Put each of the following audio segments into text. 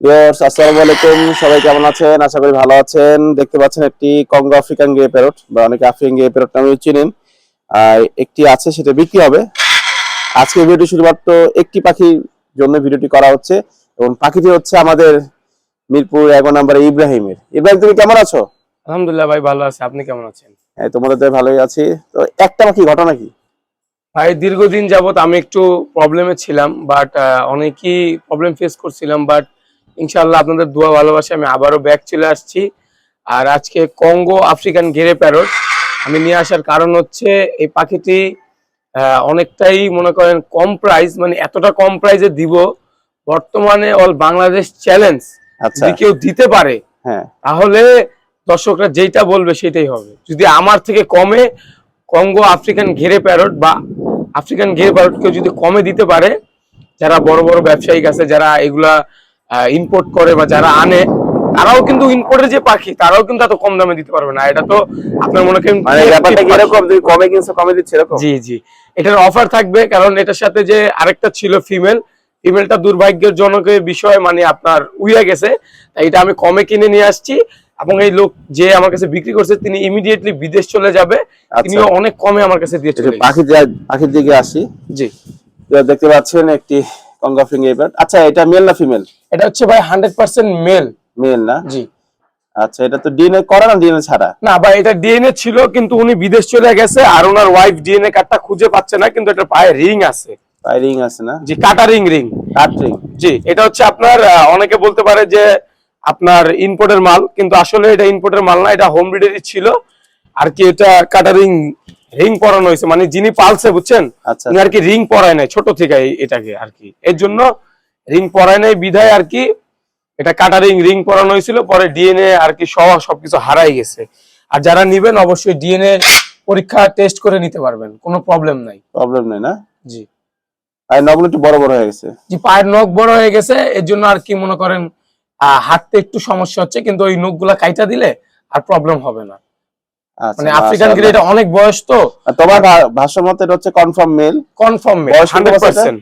Viewers আসসালামু আলাইকুম, সবাই কেমন আছেন? আশা করি ভালো আছেন। দেখতে পাচ্ছেন একটি কঙ্গো আফ্রিকান গ্রে প্যারট বা অনেকে আফ্রিকান গ্রে প্যারট নামে চিনেন। আর একটি আছে, সেটা বিক্রি হবে। আজকে ভিডিওটি শুধুমাত্র একটি পাখির জন্য ভিডিওটি করা হচ্ছে এবং পাখিটি হচ্ছে আমাদের মিরপুর 11 নম্বরে ইব্রাহিমের। ইব্রাহিম, তুমি কেমন আছো? আলহামদুলিল্লাহ ভাই, ভালো আছে। আপনি কেমন আছেন? হ্যাঁ, তোমাদের তো ভালোই আছি। তো একটা পাখি ঘটনা কি? ভাই, দীর্ঘদিন যাবত আমি একটু প্রবলেমে ছিলাম, বাট অনেকই প্রবলেম ফেস করছিলাম, বাট ইনশাআল্লাহ আপনাদের দোয়া ভালোবাসে আমি আবারও ব্যাক চলে আসছি। আর আজকে কঙ্গো আফ্রিকান ঘেরে প্যারট আমি নিয়ে আসার কারণ হচ্ছে এই পাখিটি অনেকটাই মনে করেন কম প্রাইস, মানে এতটা কম প্রাইসে দিব বর্তমানে অল বাংলাদেশ চ্যালেঞ্জ। আচ্ছা, যদি কেউ দিতে পারে হ্যাঁ, তাহলে দর্শকরা যেটা বলবে সেটাই হবে। যদি আমার থেকে কমে কঙ্গো আফ্রিকান ঘেরে প্যারট বা আফ্রিকান ঘেরে প্যারট কেউ যদি কমে দিতে পারে, যারা বড় বড় ব্যবসায়িক আছে, যারা এগুলা ইম্পোর্ট করে বা যারা আনে, তারাও কিন্তু ইম্পোর্টের যে পাখি তারাও কিন্তু এত কম দামে দিতে পারবে না। এটা তো আপনার মনে করেন মানে ব্যাপারটা কি এরকম, তুমি কমে কিনছো কমে দিচ্ছে এরকম? জি জি, এটার অফার থাকবে, কারণ এটার সাথে যে আরেকটা ছিল ফিমেলটা দুর্ভাগ্যের জনকের বিষয়, মানে আপনার উইয়া গেছে। তাই এটা আমি কমে কিনে নিয়ে আসছি এবং এই লোক যে আমার কাছে বিক্রি করছে তিনি ইমিডিয়েটলি বিদেশ চলে যাবে। তিনিও অনেক কমে আমার কাছে দিয়ে চলে পাখির দিকে আসি। জি, দেখতে পাচ্ছেন একটি কঙ্গো আফ্রিকান গ্রে প্যারট। আচ্ছা, এটা মেল না ফিমেল? এটা হচ্ছে ভাই 100% মেল। মেল না? জি। আচ্ছা, এটা তো ডিএনএ করা না ডিএনএ ছাড়া? না ভাই, এটা ডিএনএ ছিল, কিন্তু উনি বিদেশ চলে গেছে আর ওনার ওয়াইফ ডিএনএ কার্ডটা খুঁজে পাচ্ছে না, কিন্তু এটা পায়ে রিং আছে। পায়ে রিং আছে না? জি, কাটা রিং। কাট রিং? জি, এটা হচ্ছে আপনার অনেকে বলতে পারে যে আপনার ইম্পোর্টের মাল, কিন্তু আসলে এটা ইম্পোর্টের মাল না, এটা হোম ব্রিডেরই ছিল আর কি। এটা কাটা রিং পরানো হয়েছে, মানে যিনি পালছে বুঝছেন, আচ্ছা, উনি আর কি রিং পরায় নাই ছোট থেকে এটাকে আর কি, এর জন্য রিং পরায় নাই বিধায় আর কি এটা কাটা রিং পরানো হয়েছিল। পরে ডিএনএ আর কি সবকিছু হারাই গেছে। আর যারা নিবেন অবশ্যই ডিএনএ পরীক্ষা টেস্ট করে নিতে পারবেন, কোনো প্রবলেম নাই। প্রবলেম নেই না? জি আর নগুলো একটু বড় বড় হয়ে গেছে। জি, পায়ের নখ বড় হয়ে গেছে, এর জন্য আর কি মনে করেন হাঁটতে একটু সমস্যা হচ্ছে, কিন্তু ওই নখগুলা কাইটা দিলে আর প্রবলেম হবে না। আচ্ছা, মানে আফ্রিকান গ্রে এটা অনেক বয়স তো। তোমার ভাষ্য মতে এটা হচ্ছে কনফার্ম মেল? Confirm mail 100%।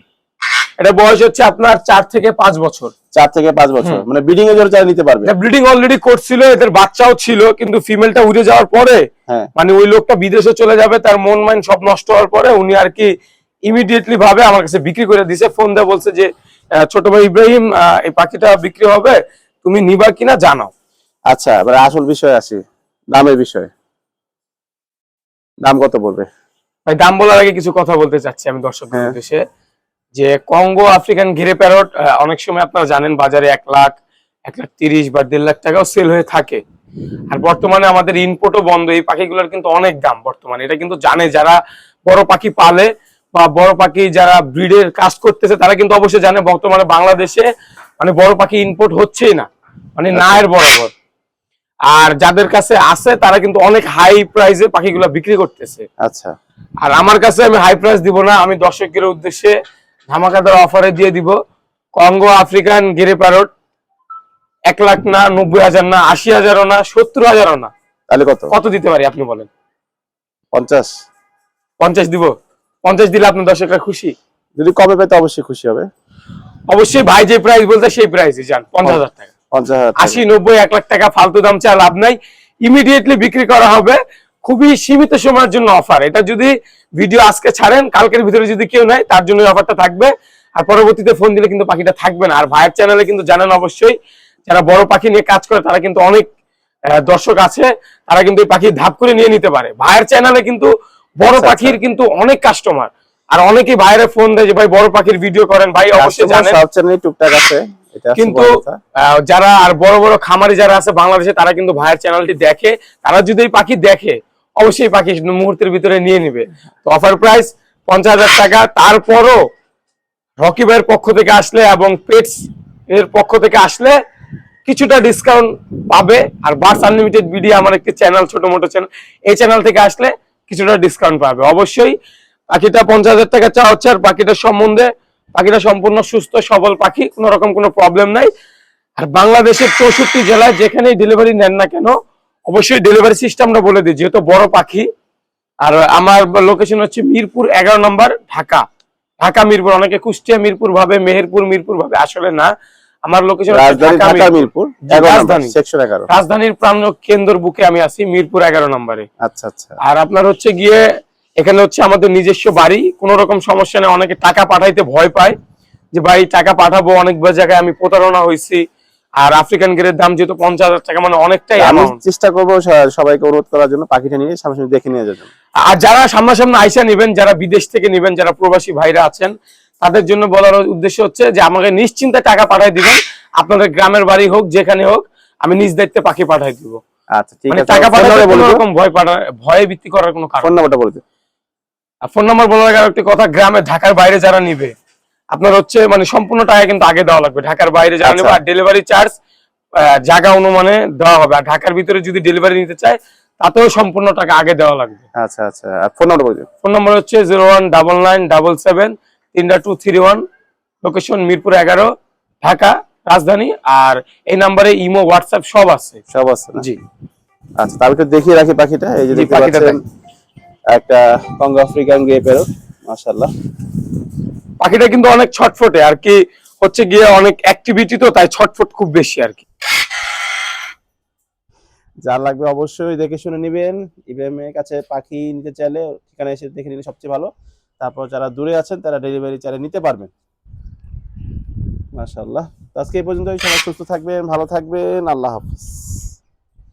এটা বয়স হচ্ছে আপনার 4 থেকে 5 বছর। 4 থেকে 5 বছর, মানে ব্রিডিং এর জন্য চাইলে নিতে পারবে? এটা ব্রিডিং অলরেডি করছিল, এদের বাচ্চাও ছিল, কিন্তু ফিমেলটা উড়ে যাওয়ার পরে মানে ওই লোকটা বিদেশে চলে যাবে, তার মন মাইন্ড সব নষ্ট হওয়ার পরে উনি আর কি ইমিডিয়েটলি ভাবে আমার কাছে বিক্রি করে দিছে। ফোন দিয়ে বলছে যে ছোট ভাই ইব্রাহিম, এই পাখিটা বিক্রি হবে, তুমি নিবা কিনা জানাও। আচ্ছা, এবার আসল বিষয় আসি, দামের বিষয়। দাম কত পড়বে? ভাই, দাম বলার আগে কিছু কথা বলতে চাচ্ছি আমি দর্শকদের উদ্দেশ্যে, যে কঙ্গো আফ্রিকান ঘিরে প্যারট অনেক সময় আপনারা জানেন বাজারে 1 লাখ 1,30,000 বা 1.5 লাখ টাকাও সেল হয়ে থাকে। আর বর্তমানে আমাদের ইম্পোর্টও বন্ধ, এই পাখিগুলোর কিন্তু অনেক দাম বর্তমানে। এটা কিন্তু জানে যারা বড় পাখি পালে বা বড় পাখি যারা ব্রিডের কাজ করতেছে, তারা কিন্তু অবশ্যই জানে বর্তমানে বাংলাদেশে মানে বড় পাখি ইম্পোর্ট হচ্ছেই না, মানে না এর বরাবর। আর যাদের কাছে আছে তারা কিন্তু অনেক হাই প্রাইসে পাখিগুলো বিক্রি করতেছে। আচ্ছা, আর আমার কাছে আমি হাই প্রাইস দিব না, আমি দর্শকের উদ্দেশ্যে ধামাকাদার অফারে দিয়ে দিব। কঙ্গো আফ্রিকান ঘিরে প্যারট 1 লাখ না, 90,000 না, 80,000ও না, 70,000ও না। তাহলে কত কত দিতে পারি আপনি বলেন? 50? 50 দিব। 50 দিলে আপনার দর্শকরা খুশি? যদি কমে পেতে অবশ্যই খুশি হবে। অবশ্যই ভাই যে প্রাইস বলতে সেই প্রাইসে যান, 50,000 টাকা। 50,000? 80, 90, 1 লাখ টাকা ফালতু দাম চা লাভ নাই, ইমিডিয়েটলি বিক্রি করা হবে। খুবই সীমিত সময়ের জন্য অফার। এটা যদি ভিডিও আজকে ছাড়েন, কালকের ভিতরে যদি কেউ নেয় তার জন্য অফারটা থাকবে। আর পরবর্তীতে ফোন দিলে কিন্তু পাখিটা থাকবে না। আর ভাইয়ের চ্যানেলে কিন্তু জানেন অবশ্যই, যারা বড় পাখি নিয়ে কাজ করে তারা কিন্তু অনেক দর্শক আছে, তারা কিন্তু এই পাখি ধাপ করে নিয়ে নিতে পারে। ভাইয়ের চ্যানেলে কিন্তু বড় পাখির কিন্তু অনেক কাস্টমার, আর অনেকেই ভাইরে ফোন দেয় যে ভাই বড় পাখির ভিডিও করেন। ভাই অবশ্যই জানেন সব চ্যানেলে টুকটাক আছে, কিন্তু যারা আর বড় বড় খামারি যারা আছে বাংলাদেশে, তারা কিন্তু ভাইয়ের চ্যানেলটি দেখে। তারা যদি এই পাখি দেখে অবশ্যই পাখি মুহূর্তের ভিতরে নিয়ে নিবে। তো অফার প্রাইস 50,000 টাকা। তারপরও রকি ভাইয়ের পক্ষ থেকে আসলে এবং পেটস এর পক্ষ থেকে আসলে কিছুটা ডিসকাউন্ট পাবে। আর বাস আনলিমিটেড ভিডিও আমার একটি চ্যানেল, ছোট মোটো চ্যানেল, এই চ্যানেল থেকে আসলে কিছুটা ডিসকাউন্ট পাবে। অবশ্যই পাখিটা 50,000 টাকা চাওয়া হচ্ছে। আর পাখিটার সম্বন্ধে, পাখিটা সম্পূর্ণ সুস্থ সবল পাখি, কোনো রকম কোনো প্রবলেম নাই। আর বাংলাদেশের 64 জেলায় যেখানেই ডেলিভারি নেন না কেন, অবশ্যই ডেলিভারি সিস্টেমটা বলে দিই, যেহেতু বড় পাখি। আর আমার লোকেশন হচ্ছে মিরপুর 11 নম্বর, ঢাকা মিরপুর। অনেকে কুষ্টিয়া মিরপুর ভাবে, মেহেরপুর মিরপুর ভাবে, আসলে না। আমার লোকেশন রাজধানী ঢাকা মিরপুর জি, 11 রাজধানী। সেকশন 11। রাজধানীর প্রাণ কেন্দ্র বুকে আমি আছি, মিরপুর 11 নম্বরে। আচ্ছা আচ্ছা। আর আপনার হচ্ছে গিয়ে এখানে হচ্ছে আমাদের নিজস্ব বাড়ি, কোনো রকম সমস্যা নেই। অনেকে টাকা পাঠাইতে ভয় পায় যে ভাই টাকা পাঠাবো, অনেক জায়গায় আমি প্রতারণা হয়েছি। আর আফ্রিকান গ্রের দাম যেহেতু 50,000 টাকা, মানে অনেকটাই আমি অ্যামাউন্ট। চেষ্টা করবো সবাইকে অনুরোধ করার জন্য পাখিটা নিয়ে সামনাসামনি দেখে নিয়ে যাওয়ার জন্য। আর যারা সামনাসামনি আইসা নেবেন, যারা বিদেশ থেকে নেবেন, যারা প্রবাসী ভাইরা আছেন, তাদের জন্য বলার উদ্দেশ্য হচ্ছে যে আমাকে নিশ্চিন্তে টাকা পাঠাই দিবেন। আপনাদের গ্রামের বাড়ি হোক, যেখানে হোক, আমি নিজ দায়িত্বে পাখি পাঠাই দিব। আচ্ছা ঠিক মানে আছে। টাকা ফোন পাঠাতে নাম্বার কোনো বলে দিন। রকম ভয়ে ভিত্তি করার কোনো কারণ ফোন নাম্বারটা বলে দিন। আর ফোন নাম্বার বলার আগে একটা কথা, গ্রামে ঢাকার বাইরে যারা নিবে, আপনার হচ্ছে মানে সম্পূর্ণ টাকা কিন্তু আগে দেওয়া লাগবে। ঢাকার বাইরে যারা আচ্ছা। নেবে, আর ডেলিভারি চার্জ জায়গা অনুমানে দেওয়া হবে। আর ঢাকার ভিতরে যদি ডেলিভারি নিতে চায়, তাতেও সম্পূর্ণ টাকা আগে দেওয়া লাগবে। আচ্ছা আচ্ছা। আর ফোন নাম্বার বলে দিন। ফোন নম্বর হচ্ছে 0199773231, লোকেশন মিরপুর 11, ঢাকা রাজধানী। আর এই নাম্বারে ইমো, হোয়াটসঅ্যাপ সব আছে। সব আছে না? জি আচ্ছা, তার ভিতরে দেখিয়ে রাখি পাখিটা। এই যে জি, দেখতে পাখিটা পাচ্ছেন একটা কঙ্গো আফ্রিকান গ্রে প্যারট, মাশাআল্লাহ। পাখিটা কিন্তু অনেক ছটফটে আর কি, হচ্ছে গিয়ে অনেক অ্যাক্টিভিটি, তো তাই ছটফট খুব বেশি আর কি। যার লাগবে অবশ্যই দেখে শুনে নেবেন। ইব্রাহিম এর কাছে পাখি নিতে চাইলে ঠিকানা এসে দেখে নিলে সবচেয়ে ভালো। তারপর যারা দূরে আছেন তারা ডেলিভারি চাইলে নিতে পারবেন। মাশাআল্লাহ। তো আজকে এই পর্যন্তই। সবাই সুস্থ থাকবেন, ভালো থাকবেন। আল্লাহ হাফেজ।